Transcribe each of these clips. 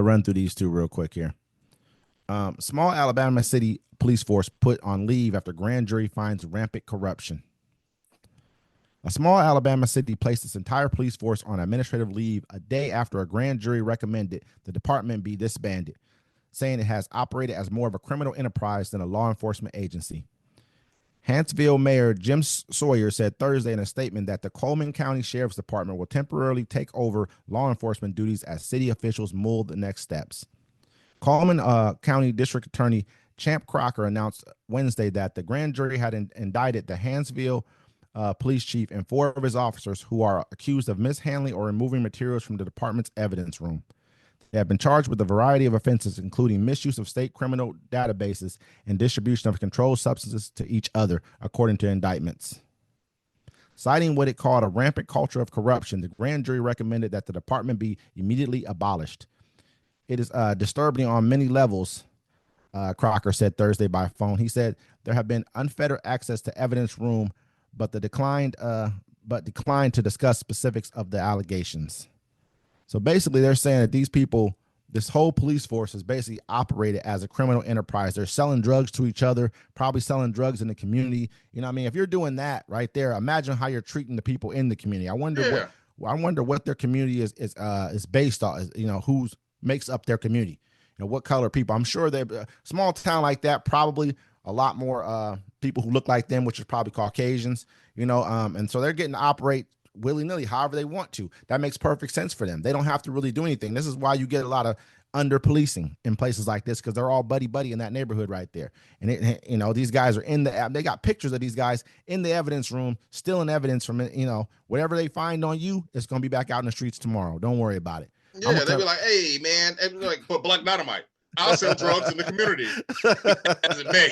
run through these two real quick here. Small Alabama city police force put on leave after grand jury finds rampant corruption. A small Alabama city placed its entire police force on administrative leave a day after a grand jury recommended the department be disbanded, saying it has operated as more of a criminal enterprise than a law enforcement agency. Huntsville Mayor Jim Sawyer said Thursday in a statement that the Coleman County Sheriff's Department will temporarily take over law enforcement duties as city officials mull the next steps. Coleman County District Attorney Champ Crocker announced Wednesday that the grand jury had indicted the Huntsville police chief and 4 of his officers who are accused of mishandling or removing materials from the department's evidence room. They have been charged with a variety of offenses, including misuse of state criminal databases and distribution of controlled substances to each other, according to indictments. Citing what it called a rampant culture of corruption, the grand jury recommended that the department be immediately abolished. It is disturbing on many levels, Crocker said Thursday by phone. He said there have been unfettered access to evidence room, but declined to discuss specifics of the allegations. So basically, they're saying that these people, this whole police force, is basically operated as a criminal enterprise. They're selling drugs to each other, probably selling drugs in the community. You know what I mean? If you're doing that right there, imagine how you're treating the people in the community. I wonder what their community is based on. You know, who makes up their community. You know, what color people. I'm sure they're small town like that, probably a lot more people who look like them, which is probably Caucasians. You know, and so they're getting to operate willy-nilly however they want to. That makes perfect sense for them. They don't have to really do anything. This is why you get a lot of under policing in places like this, because they're all buddy in that neighborhood right there. And you know, these guys are they got pictures of these guys in the evidence room, stealing evidence from it. You know, whatever they find on you, it's going to be back out in the streets tomorrow. Don't worry about it. Yeah, they'll be like, hey man, and like, put black dynamite. I'll sell drugs in the community. As it may.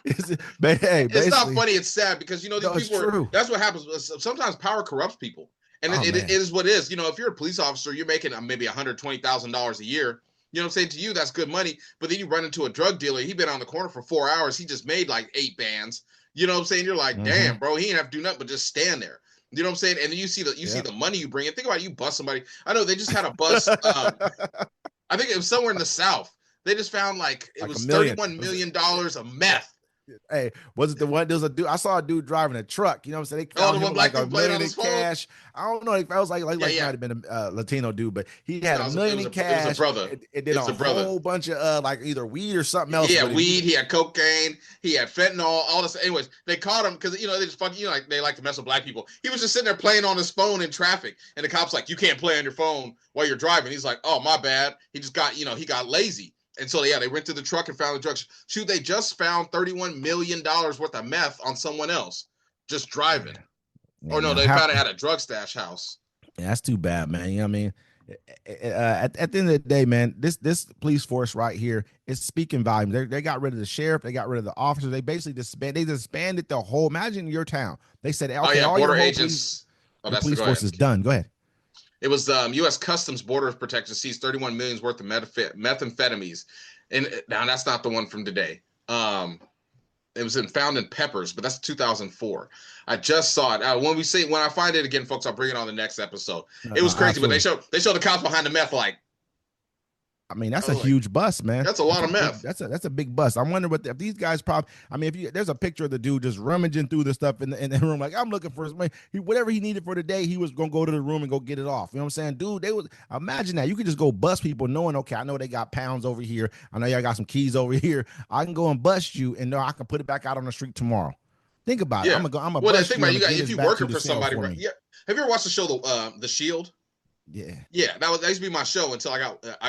It's not funny, it's sad, because you know these people that's what happens. Sometimes power corrupts people, and it is what it is. You know, if you're a police officer, you're making maybe $120,000 a year. You know what I'm saying? To you, that's good money. But then you run into a drug dealer. He's been on the corner for 4 hours. He just made like 8 bands. You know what I'm saying? You're like, damn, bro, he didn't have to do nothing but just stand there. You know what I'm saying? And then you see the money you bring in. Think about it, you bust somebody. I know they just had a bust. I think it was somewhere in the South. They just found like it was $31 million of meth. Hey, was it the one? There was a dude. I saw a dude driving a truck. You know what I'm saying? They found him like $1 million in cash. I don't know. It was like might have been a Latino dude, but he had $1 million in cash. It was a brother. It did a whole bunch of like either weed or something else. He had weed. He had cocaine. He had fentanyl. All this. Anyways, they caught him because they just fucking like they like to mess with black people. He was just sitting there playing on his phone in traffic, and the cops like, you can't play on your phone while you're driving. He's like, oh my bad. He just got he got lazy. And so, they went to the truck and found the drugs. Shoot, they just found $31 million worth of meth on someone else just driving. Yeah, or no, they found it at a drug stash house. Yeah, that's too bad, man. You know what I mean? At the end of the day, man, this police force right here is speaking volumes. They got rid of the sheriff. They got rid of the officers. They basically disbanded the whole. Imagine your town. They said, okay, all border your agents. Police force is done. Go ahead. It was U.S. Customs Border Protection seized $31 million worth of methamphetamines, and now that's not the one from today. It was found in peppers, but that's 2004. I just saw it. When I find it again, folks, I'll bring it on the next episode. It was crazy, absolutely. But they showed the cops behind the meth like. I mean, that's a huge bust, man. That's a lot of meth. That's a big bust. I'm wondering if these guys there's a picture of the dude just rummaging through the stuff in the room. Like, I'm looking for whatever he needed for the day. He was going to go to the room and go get it off. You know what I'm saying? Dude, imagine that. You could just go bust people knowing, okay, I know they got pounds over here. I know y'all got some keys over here. I can go and bust you and know I can put it back out on the street tomorrow. Think about it. I'm going to bust you. Well, if you're working for somebody, right? Yeah. Have you ever watched the show, The Shield? Yeah, that used to be my show until I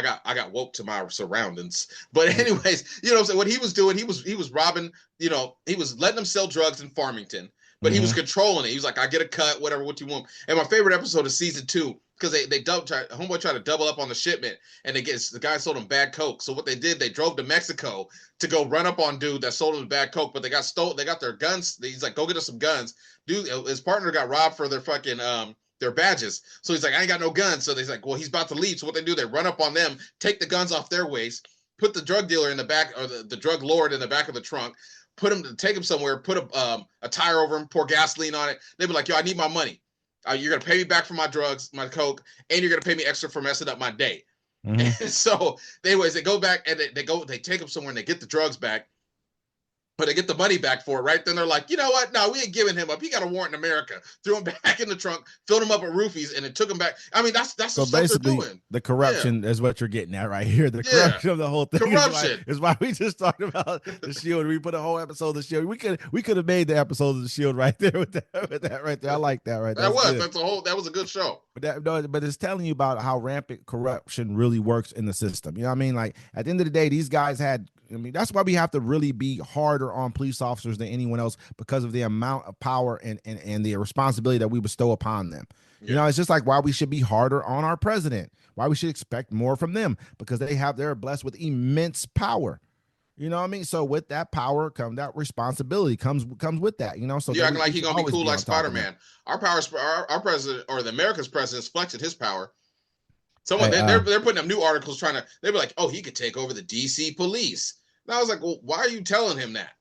got woke to my surroundings. But anyways, you know what I'm saying? What he was doing, he was robbing, he was letting them sell drugs in Farmington, but he was controlling it. He was like, I get a cut, whatever, what you want. And my favorite episode of season 2, because homeboy tried to double up on the shipment, and the guy sold him bad coke. So what they did, they drove to Mexico to go run up on dude that sold him bad coke, but they got their guns. He's like, go get us some guns. Dude, his partner got robbed for their fucking their badges. So he's like, I ain't got no guns. So they're like, well, he's about to leave. So what they do, they run up on them, take the guns off their waist, put the drug dealer in the back, or the drug lord in the back of the trunk, take him somewhere, put a tire over him, pour gasoline on it. They'd be like, yo, I need my money. You're going to pay me back for my drugs, my coke, and you're going to pay me extra for messing up my day. Mm-hmm. And so, anyways, they go back and they take them somewhere and they get the drugs back. But they get the money back for it, right? Then they're like, you know what? No, we ain't giving him up. He got a warrant in America. Threw him back in the trunk, filled him up with roofies, and it took him back. I mean, that's the So stuff they're basically, doing. the corruption is what you're getting at right here. The Yeah, corruption of the whole thing corruption. is why we just talked about the Shield. We put a whole episode of the Shield. We could have made the episode of the Shield right there with that right there. I like that right there. That was a good show. But it's telling you about how rampant corruption really works in the system. You know what I mean? Like at the end of the day, these guys had. I mean, that's why we have to really be harder on police officers than anyone else because of the amount of power and the responsibility that we bestow upon them. Yeah. You know, it's just like why we should be harder on our president, why we should expect more from them because they're blessed with immense power. You know what I mean? So with that power comes that responsibility comes with that, you know. So you're acting like he's gonna be cool like Spider-Man. Our president or the America's president's flexing his power. Someone they're putting up new articles they'll be like, oh, he could take over the DC police. And I was like, well, why are you telling him that?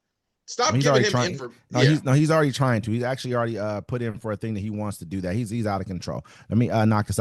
Stop giving him information. He's already trying to. He's actually already put in for a thing that he wants to do that. He's out of control. Let me knock this out.